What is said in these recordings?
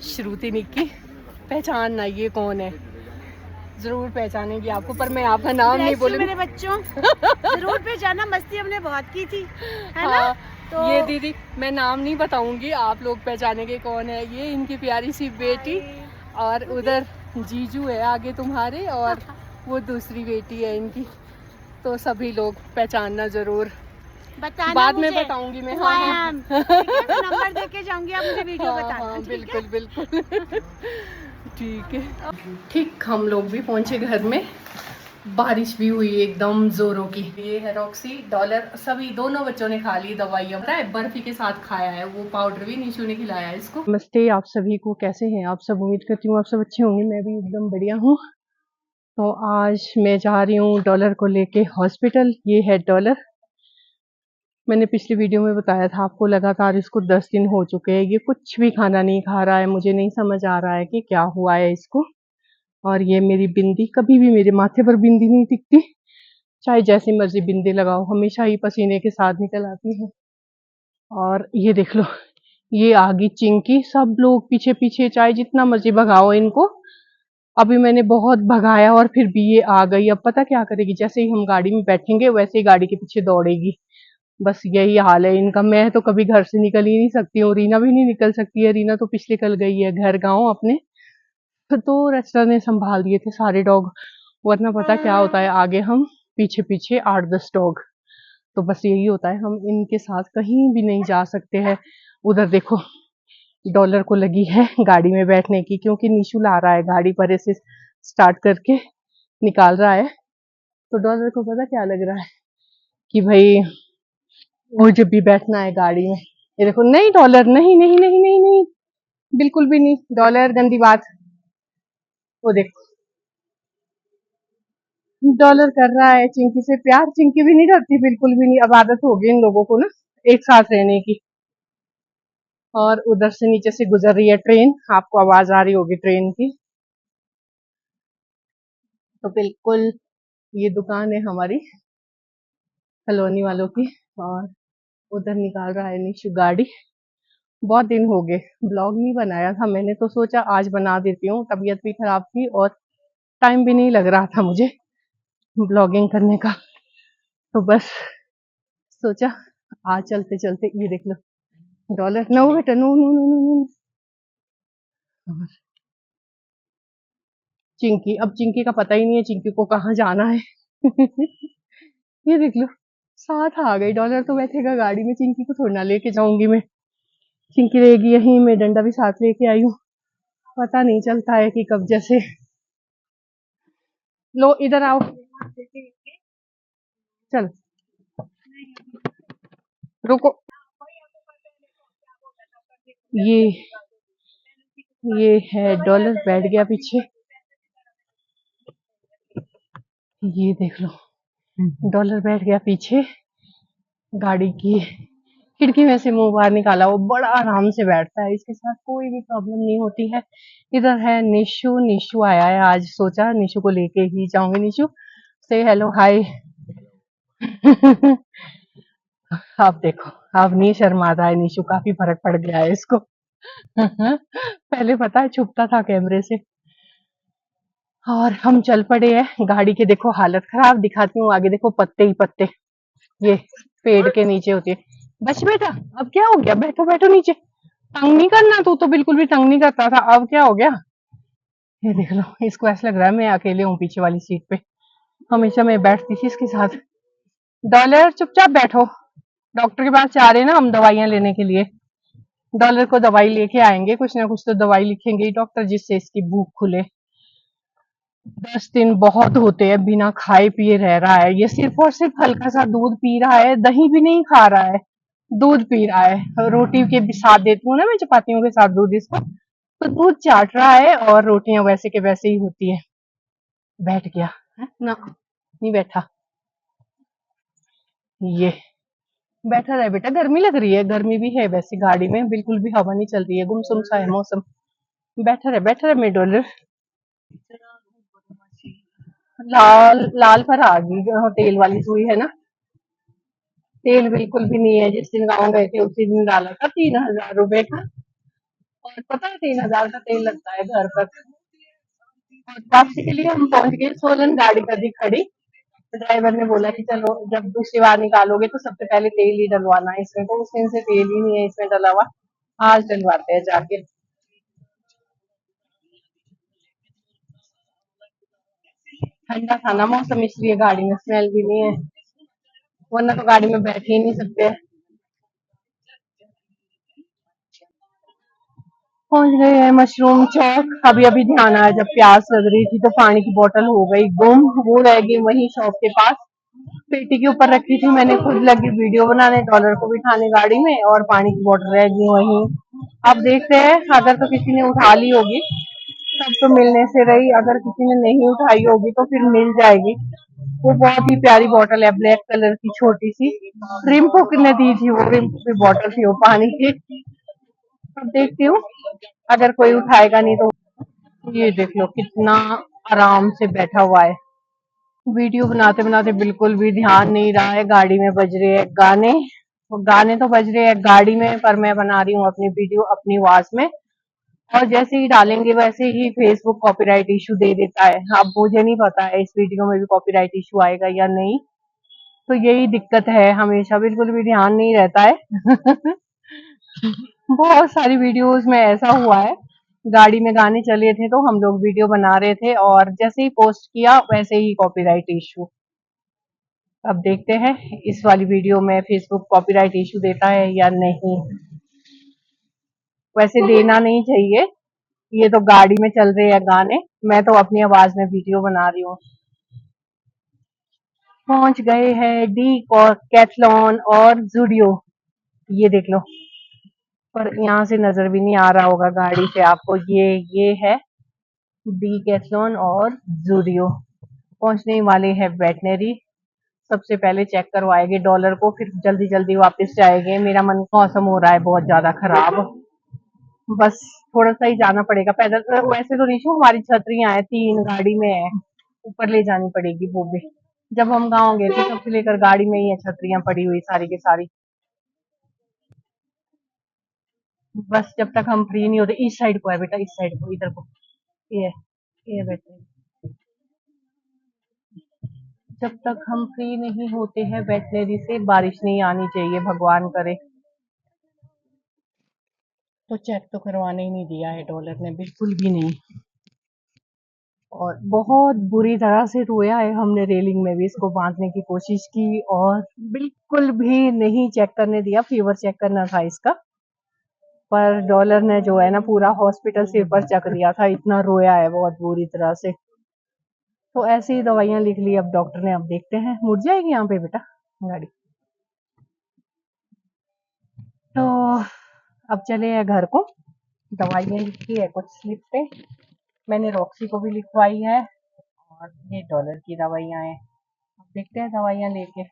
श्रुति निक्की, पहचानना ये कौन है, जरूर पहचानेंगी आपको, पर मैं आपका नाम नहीं बोलूंगी। मेरे बच्चों जरूर पहचाना, मस्ती हमने बहुत की थी, है ना? तो ये दीदी मैं नाम नहीं बताऊंगी, आप लोग पहचानेंगे कौन है। ये इनकी प्यारी सी बेटी, और उधर जीजू है आगे तुम्हारे, और वो दूसरी बेटी है इनकी। तो सभी लोग पहचानना जरूर, बाद में बताऊंगी मैं। हाँ, नंबर दे के जाऊंगी, आप मुझे वीडियो बताना। हाँ, बिल्कुल बिल्कुल। ठीक है। ठीक, हम लोग भी पहुंचे घर में। बारिश भी हुई एकदम जोरों की। ये है रॉक्सी, डॉलर, सभी दोनों बच्चों ने खा ली दवाइयाँ, पता है बर्फी के साथ खाया है, वो पाउडर भी निशु ने खिलाया है इसको। नमस्ते आप सभी को, कैसे हैं आप सब? उम्मीद करती हूँ आप सब अच्छे होंगे, मैं भी एकदम बढ़िया हूँ। तो आज मैं जा रही हूँ डॉलर को लेके हॉस्पिटल। ये है डॉलर, मैंने पिछली वीडियो में बताया था आपको, लगातार इसको 10 दिन हो चुके हैं, ये कुछ भी खाना नहीं खा रहा है। मुझे नहीं समझ आ रहा है कि क्या हुआ है इसको। और ये मेरी बिंदी, कभी भी मेरे माथे पर बिंदी नहीं टिकती, चाहे जैसी मर्जी बिंदी लगाओ, हमेशा ही पसीने के साथ निकल आती है। और ये देख लो, ये आ गई चिंकी, सब लोग पीछे पीछे, चाहे जितना मर्जी भगाओ इनको। अभी मैंने बहुत भगाया और फिर भी ये आ गई। अब पता क्या करेगी, जैसे ही हम गाड़ी में बैठेंगे वैसे ही गाड़ी के पीछे दौड़ेगी। बस यही हाल है इनका। मैं तो कभी घर से निकल ही नहीं सकती हूँ, रीना भी नहीं निकल सकती है। रीना तो पिछले कल गई है घर गाँव अपने, तो रेस्टोरेंट ने संभाल दिए थे सारे डॉग, वरना पता क्या होता है, आगे हम पीछे पीछे 8-10 डॉग। तो बस यही होता है, हम इनके साथ कहीं भी नहीं जा सकते हैं। उधर देखो, डॉलर को लगी है गाड़ी में बैठने की, क्योंकि निशु ला रहा है गाड़ी पर, ऐसे स्टार्ट करके निकाल रहा है। तो डॉलर को पता क्या लग रहा है कि भाई मुझे भी बैठना है गाड़ी में। ये देखो, नहीं डॉलर, नहीं नहीं नहीं नहीं नहीं, बिल्कुल भी नहीं डॉलर, गंदी बात। वो देखो, डॉलर कर रहा है चिंकी से प्यार। चिंकी भी नहीं डरती, बिल्कुल भी नहीं। अब आदत हो गई इन लोगों को ना एक साथ रहने की। और उधर से नीचे से गुजर रही है ट्रेन, आपको आवाज आ रही होगी ट्रेन की। तो बिल्कुल ये दुकान है हमारी कॉलोनी वालों की, और उधर निकाल रहा है निशु गाड़ी। बहुत दिन हो गए ब्लॉग नहीं बनाया था मैंने, तो सोचा आज बना देती हूँ। तबीयत भी खराब थी और टाइम भी नहीं लग रहा था मुझे ब्लॉगिंग करने का, तो बस सोचा आज चलते चलते। ये देख लो डॉलर, नो बेटा, no no no no no. Chinki, अब चिंकी का पता ही नहीं है चिंकी को कहाँ जाना है। ये देख लो, साथ आ गई। डॉलर तो बैठेगा गाड़ी में, चिंकी को थोड़ी ना लेके जाऊंगी मैं। चिंकी रहेगी यहीं, मैं डंडा भी साथ लेके आई हूँ। पता नहीं चलता है कि कब, जैसे लो इधर आओ, चल रुको। ये ये है डॉलर, बैठ गया पीछे। ये देख लो, डॉलर बैठ गया पीछे गाड़ी की खिड़की में से, मुंह बाहर निकाला। वो बड़ा आराम से बैठता है, इसके साथ कोई भी प्रॉब्लम नहीं होती है। इधर है निशु, निशु आया है आज, सोचा निशु को लेके ही जाऊंगी। निशु से हेलो हाय। अब देखो, अब नहीं शर्माता है निशु, काफी फर्क पड़ गया है इसको। पहले पता है छुपता था कैमरे से। और हम चल पड़े हैं, गाड़ी के देखो हालत खराब, दिखाती हूँ आगे देखो, पत्ते ही पत्ते ये पेड़ के नीचे होती है। बस बेटा, अब क्या हो गया, बैठो बैठो नीचे, तंग नहीं करना। तू तो बिल्कुल भी तंग नहीं करता था, अब क्या हो गया। ये देख लो, इसको ऐसा लग रहा है मैं अकेले हूँ पीछे वाली सीट पे, हमेशा मैं बैठती थी इसके साथ। डॉलर चुपचाप बैठो, डॉक्टर के पास जा रहे हैं ना हम दवाइयां लेने के लिए। डॉलर को दवाई लेके आएंगे, कुछ ना कुछ तो दवाई लिखेंगे डॉक्टर, जिससे इसकी भूख खुले। 10 दिन बहुत होते हैं बिना खाए पिए रह रहा है ये, सिर्फ और सिर्फ हल्का सा दूध पी रहा है, दही भी नहीं खा रहा है, दूध पी रहा है। रोटी के भी साथ देती हूँ ना मैं, चपातियों के साथ दूध इसको, तो दूध चाट रहा है और रोटियां वैसे के वैसे ही होती है। बैठ गया है ना, नहीं बैठा। ये बैठा रहे बेटा, गर्मी लग रही है, गर्मी भी है वैसे गाड़ी में, बिल्कुल भी हवा नहीं चल रही है, गुमसुम सा है मौसम। बैठा रहे मेरे डॉलर। लाल लाल पर आ गई, तेल वाली सुई है ना। तेल बिल्कुल भी नहीं है, जिस दिन गाँव गए थे उसी दिन डाला था 3000 रुपए का, और पता है 3,000 का तेल लगता है घर तक। और वापसी के लिए हम पहुंच गए सोलन, गाड़ी कर दी खड़ी। तो ड्राइवर ने बोला कि चलो जब दूसरी बार निकालोगे तो सबसे पहले तेल ही डलवाना है इसमें, तो उस दिन से तेल ही नहीं है इसमें डला हुआ। आज डलवाते हैं जाके। ठंडा था ना मौसम, इसलिए गाड़ी में स्मेल भी नहीं है, वरना तो गाड़ी में बैठ ही नहीं सकते। पहुंच गए हैं मशरूम चौक। अभी अभी ध्यान आया जब प्यास लग रही थी तो पानी की बोतल हो गई गुम, वो रह गई वहीं शॉप के पास। पेटी के ऊपर रखी थी मैंने, खुद लगी वीडियो बनाने, डॉलर को बिठाने गाड़ी में, और पानी की बोतल रह गई वहीं। अब देखते हैं, अगर तो किसी ने उठा ली होगी तब तो मिलने से रही, अगर किसी ने नहीं उठाई होगी तो फिर मिल जाएगी। वो बहुत ही प्यारी बोतल है, ब्लैक कलर की छोटी सी। रिम्पू ने दी थी वो, रिम्पू की बोतल थी वो पानी की। अब देखती हूँ, अगर कोई उठाएगा नहीं तो। ये देख लो कितना आराम से बैठा हुआ है। वीडियो बनाते बनाते बिल्कुल भी ध्यान नहीं रहा है, गाड़ी में बज रहे हैं गाने। वो गाने तो बज रहे हैं गाड़ी में, पर मैं बना रही हूँ अपनी वीडियो अपनी आवाज में। और जैसे ही डालेंगे वैसे ही फेसबुक कॉपीराइट इशू दे देता है। अब मुझे नहीं पता है इस वीडियो में भी कॉपीराइट इशू आएगा या नहीं, तो यही दिक्कत है, हमेशा बिल्कुल भी ध्यान नहीं रहता है। बहुत सारी वीडियोस में ऐसा हुआ है, गाड़ी में गाने चले थे तो हम लोग वीडियो बना रहे थे और जैसे ही पोस्ट किया वैसे ही कॉपीराइट इशू। अब देखते हैं इस वाली वीडियो में फेसबुक कॉपीराइट इशू देता है या नहीं। वैसे देना नहीं चाहिए, ये तो गाड़ी में चल रहे हैं गाने, मैं तो अपनी आवाज में वीडियो बना रही हूँ। पहुंच गए हैं डी कैथलॉन और जूडियो। ये देख लो, पर यहाँ से नजर भी नहीं आ रहा होगा गाड़ी से आपको। ये है डी कैथलॉन और जूडियो। पहुंचने ही वाले हैं वेटनरी। सबसे पहले चेक करवाएंगे डॉलर को, फिर जल्दी जल्दी वापस जाएंगे। मेरा मन, मौसम हो रहा है बहुत ज्यादा खराब, बस थोड़ा सा ही जाना पड़ेगा पैदल। वैसे तो नीशू हमारी छतरियां हैं, 3 गाड़ी में है, ऊपर ले जानी पड़ेगी वो भी। जब हम गाँव गए थे तब से लेकर गाड़ी में ही है छतरियां पड़ी हुई सारी की सारी। बस जब तक हम फ्री नहीं होते। इस साइड को है बेटा, इस साइड को, इधर को। ये है, ये बेटा। जब तक हम फ्री नहीं होते हैं वेटनरी से, बारिश नहीं आनी चाहिए, भगवान करे। तो चेक तो करवाने ही नहीं दिया है डॉलर ने, बिल्कुल भी नहीं। और बहुत बुरी तरह से रोया है हमने, रेलिंग में भी इसको बांधने की कोशिश की और बिल्कुल भी नहीं चेक करने दिया। फीवर चेक करना था इसका, पर डॉलर ने जो है ना पूरा हॉस्पिटल सिर पर चक दिया था, इतना रोया है बहुत बुरी तरह से। तो ऐसी ही दवाइयां लिख ली अब डॉक्टर ने। अब देखते हैं, मुड़ जाएगी यहाँ पे बेटा गाड़ी। तो अब चले हैं घर को। दवाइयाँ लिखी है कुछ स्लिप पे, मैंने रॉक्सी को भी लिखवाई है, और ये डॉलर की दवाइयाँ हैं। अब देखते हैं दवाइयाँ लेके।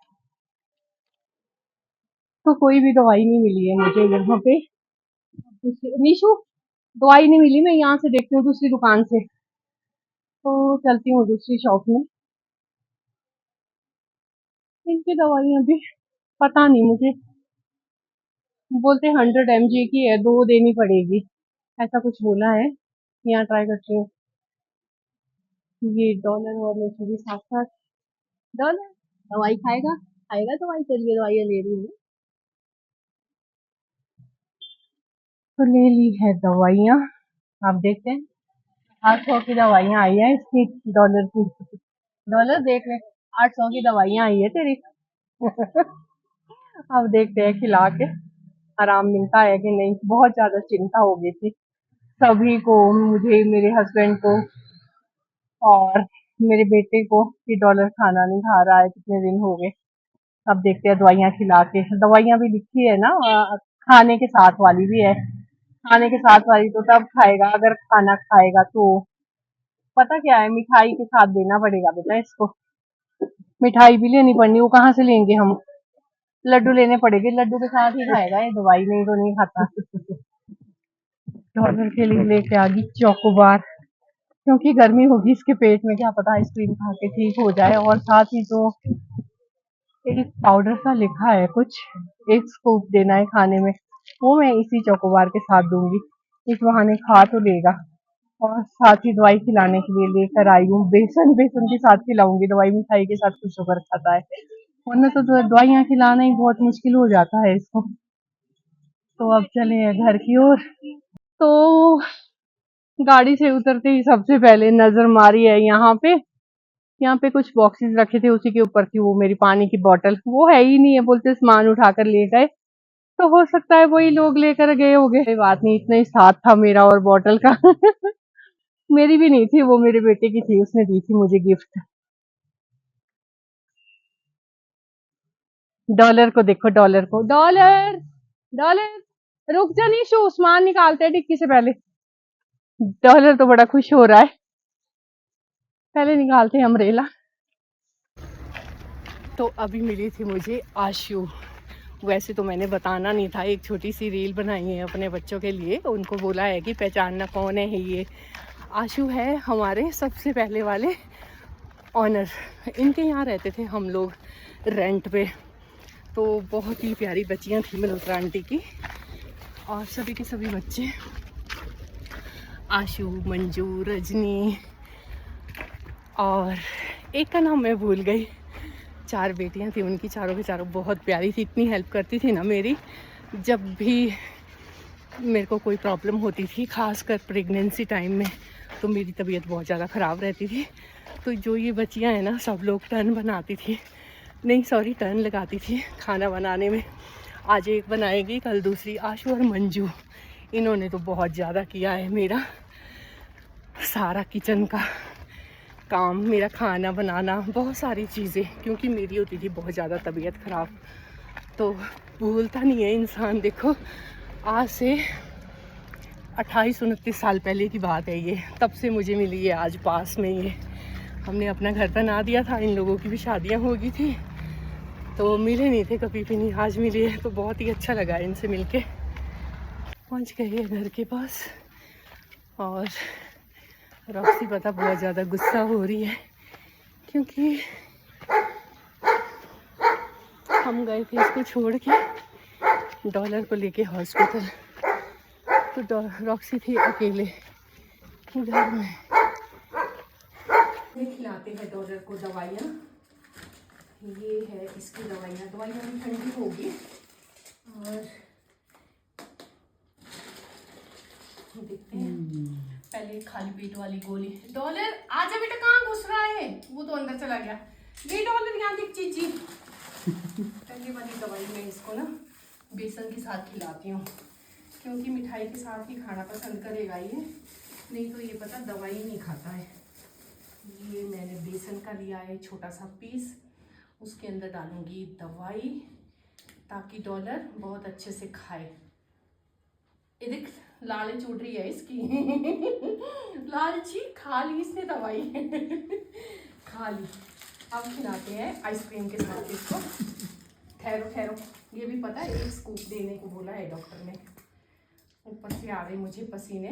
तो कोई भी दवाई नहीं मिली है मुझे यहाँ पे। नीशू, दवाई नहीं मिली, मैं यहाँ से देखती हूँ दूसरी दुकान से। तो चलती हूँ दूसरी शॉप में। इनकी दवाइयाँ भी पता नहीं मुझे, बोलते 100 mg की है, 2 देनी पड़ेगी, ऐसा कुछ बोला है। यहाँ ट्राई करती हूँ। ये डॉलर और नीशू भी साथ साथ। डॉलर दवाई खाएगा, खाएगा दवाई, चलिए दवाइयाँ ले रही हूँ। तो ले ली है दवाइयाँ। आप देखते हैं 800 की दवाइयाँ आई है इसकी, डॉलर की। डॉलर देख रहे, 800 की दवाइयाँ आई है तेरी। अब देखते हैं खिला के आराम मिलता है कि नहीं। बहुत ज्यादा चिंता हो गई थी सभी को, मुझे, मेरे हस्बैंड को और मेरे बेटे को, कि डॉलर खाना नहीं खा रहा है, कितने दिन हो गए। अब देखते हैं दवाइयाँ खिला के। दवाइयाँ भी लिखी है ना, खाने के साथ वाली भी है। खाने के साथ वाली तो तब खाएगा अगर खाना खाएगा तो। पता क्या है, मिठाई के साथ देना पड़ेगा बेटा इसको। मिठाई भी लेनी पड़नी, वो कहाँ से लेंगे हम। लड्डू लेने पड़ेंगे, लड्डू के साथ ही खाएगा ये दवाई, नहीं तो नहीं खाता। डॉलर के लिए लेके आ गई चोकोबार, क्योंकि गर्मी होगी इसके पेट में, क्या पता आइसक्रीम खा के ठीक हो जाए। और साथ ही तो एक पाउडर सा लिखा है कुछ, एक स्कूप देना है खाने में, वो मैं इसी चोकोबार के साथ दूंगी। इस बहाने खा तो लेगा। और साथ ही दवाई खिलाने के लिए लेकर आई हूँ बेसन। बेसन के साथ खिलाऊंगी दवाई, मिठाई के साथ खुश होकर खाता है, वरना तो दवाइयाँ खिलाना ही बहुत मुश्किल हो जाता है इसको। तो अब चले हैं घर की ओर। तो गाड़ी से उतरते ही सबसे पहले नजर मारी है यहाँ पे। यहाँ पे कुछ बॉक्सेस रखे थे, उसी के ऊपर थी वो मेरी पानी की बोतल। वो है ही नहीं है, बोलते सामान उठाकर ले गए, तो हो सकता है वही लोग लेकर गए होंगे। कोई बात नहीं, इतना ही साथ था मेरा और बोतल का। मेरी भी नहीं थी, वो मेरे बेटे की थी, उसने दी थी मुझे गिफ्ट। डॉलर को देखो, डॉलर को, डॉलर डॉलर रुक जा निशु, सामान निकालते हैं डिक्की से पहले। डॉलर तो बड़ा खुश हो रहा है, पहले निकालते हैं अम्ब्रेला। तो अभी मिली थी मुझे आशु। वैसे तो मैंने बताना नहीं था, एक छोटी सी रील बनाई है अपने बच्चों के लिए, उनको बोला है कि पहचानना कौन है ये। आशु है हमारे सबसे पहले वाले ऑनर। इनके यहाँ रहते थे हम लोग रेंट पे। तो बहुत ही प्यारी बच्चियाँ थी मल्होत्रा आंटी की, और सभी के सभी बच्चे, आशु, मंजू, रजनी, और एक का नाम मैं भूल गई। 4 बेटियां थी उनकी, चारों के चारों बहुत प्यारी थी। इतनी हेल्प करती थी ना मेरी, जब भी मेरे को कोई प्रॉब्लम होती थी, खासकर प्रेगनेंसी टाइम में, तो मेरी तबीयत बहुत ज़्यादा ख़राब रहती थी। तो जो ये बच्चियां हैं ना, सब लोग टर्न बनाती थी, नहीं सॉरी टर्न लगाती थी खाना बनाने में। आज एक बनाएगी, कल दूसरी। आशु और मंजू, इन्होंने तो बहुत ज़्यादा किया है मेरा सारा किचन का काम, मेरा खाना बनाना, बहुत सारी चीज़ें, क्योंकि मेरी होती थी बहुत ज़्यादा तबीयत ख़राब। तो भूलता नहीं है इंसान। देखो आज से 28-29 साल पहले की बात है ये, तब से मुझे मिली है आज पास में ये। हमने अपना घर बना दिया था, इन लोगों की भी शादियां हो गई थी, तो मिले नहीं थे कभी भी नहीं, आज मिले, तो बहुत ही अच्छा लगा इनसे मिलके। पहुंच गए हैं घर के पास, और रॉक्सी पता बहुत ज़्यादा गुस्सा हो रही है, क्योंकि हम गए थे इसको छोड़ के डॉलर को लेके हॉस्पिटल। तो रॉक्सी थी अकेले घर में। खिलाते हैं डॉलर को दवाइयाँ। ये है इसकी दवाइयाँ, दवाइयाँ भी ठंडी होगी। और देखते हैं, पहले खाली पेट वाली गोली। डॉलर आजा बेटा, कहाँ घुस रहा है? वो तो अंदर चला गया। ये डॉलर यहाँ देख चीजी। पहले वाली दवाई मैं इसको ना बेसन के साथ खिलाती हूँ, क्योंकि मिठाई के साथ ही खाना पसंद करेगा ये, नहीं तो ये पता दवाई नहीं खाता है। ये मैंने बेसन का लिया है छोटा सा पीस, उसके अंदर डालूंगी दवाई, ताकि डॉलर बहुत अच्छे से खाए। ये देख लालच उड़ रही है इसकी। लालची, खा ली इसने दवाई। खा ली। अब खिलाते हैं आइसक्रीम के साथ इसको। ठहरो ठहरो, ये भी पता है 1 स्कूप देने को बोला है डॉक्टर ने। ऊपर से आ रहे मुझे पसीने,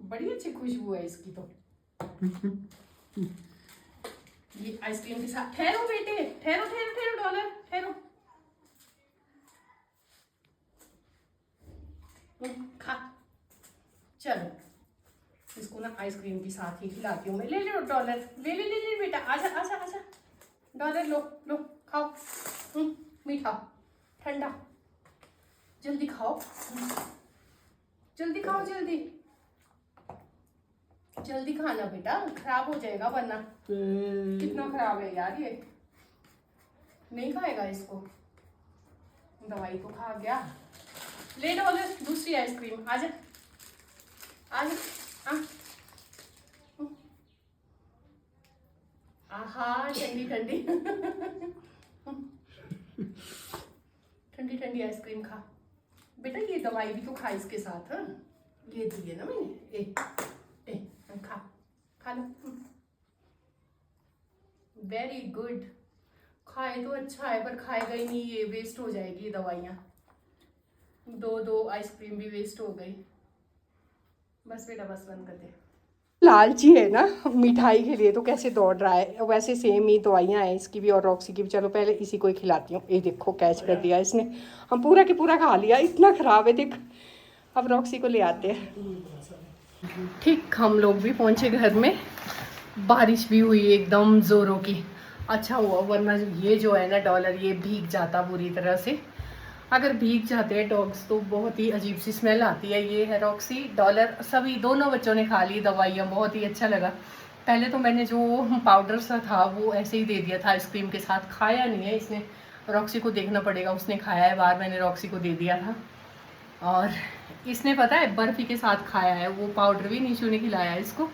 बड़ी अच्छी खुशबू है इसकी तो। ये आइसक्रीम के साथ, ठहरो बेटे, ठहरो ठहरो ठहरो डॉलर, ठहरो। खा, चलो इसको ना आइसक्रीम के साथ ही खिलाती हूँ मैं। ले लो डॉलर, ले ले ले ले बेटा, आजा आजा आजा। डॉलर लो लो, खाओ। मीठा ठंडा, जल्दी खाओ, जल्दी खाओ, जल्दी जल्दी खाना बेटा, खराब हो जाएगा वरना। कितना खराब है यार ये, नहीं खाएगा इसको। दवाई तो खा गया। ले डॉलर दूसरी आइसक्रीम, आजा आजा। आहा ठंडी ठंडी। ठंडी ठंडी आइसक्रीम खा बेटा, ये दवाई भी तो खा इसके साथ। हाँ ये दी है ना मैंने, ए खा, खा लो। वेरी गुड, खाए तो अच्छा है, पर खाएगा ही नहीं ये, वेस्ट हो जाएगी ये दवाइयाँ। 2 आइसक्रीम भी वेस्ट हो गई। बस बेटा बस, बंद कर दे। लालची है ना, मिठाई के लिए तो कैसे दौड़ रहा है। वैसे सेम ही दवाइयाँ हैं इसकी भी और रॉक्सी की भी। चलो पहले इसी को ही खिलाती हूँ। ये देखो कैच कर दिया इसने, हम पूरा के पूरा खा लिया। इतना ख़राब है देख, अब रॉक्सी को ले आते हैं। ठीक हम लोग भी पहुंचे घर में। बारिश भी हुई एकदम जोरों की। अच्छा हुआ, वरना ये जो है ना डॉलर, ये भीग जाता पूरी तरह से। अगर भीग जाते हैं डॉग्स तो बहुत ही अजीब सी स्मेल आती है। ये है रॉक्सी, डॉलर, सभी दोनों बच्चों ने खा ली दवाइयाँ, बहुत ही अच्छा लगा। पहले तो मैंने जो पाउडर सा था वो ऐसे ही दे दिया था आइसक्रीम के साथ, खाया नहीं है इसने। रॉक्सी को देखना पड़ेगा, उसने खाया है बार, मैंने रॉक्सी को दे दिया था। और इसने पता है बर्फ़ी के साथ खाया है, वो पाउडर भी नीशू ने खिलाया है इसको,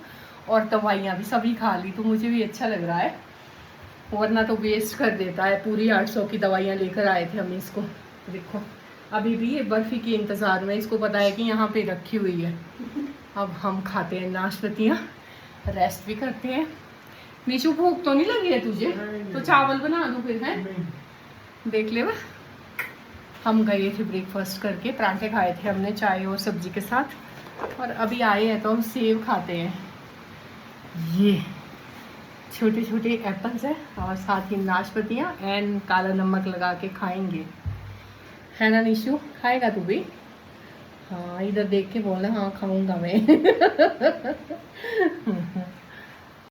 और दवाइयाँ भी सभी खा ली, तो मुझे भी अच्छा लग रहा है। वरना तो वेस्ट कर देता है, पूरी 800 की दवाइयाँ लेकर आए थे हम इसको। देखो अभी भी ये बर्फ़ी के इंतज़ार में, इसको पता है कि यहाँ पे रखी हुई है। अब हम खाते हैं नाशपतियाँ, रेस्ट भी करते हैं। नीशू भूख तो नहीं लगी है तुझे? तो चावल बना दूँ फिर, है? देख ले। हम गए थे ब्रेकफास्ट करके, पराठे खाए थे हमने चाय और सब्जी के साथ, और अभी आए हैं तो हम सेब खाते हैं। ये छोटे छोटे एप्पल्स हैं और साथ ही नाशपतियाँ एंड काला नमक लगा के खाएंगे, है ना निशु? खाएगा तू भी? हाँ, इधर देख के बोलना, हाँ खाऊंगा मैं।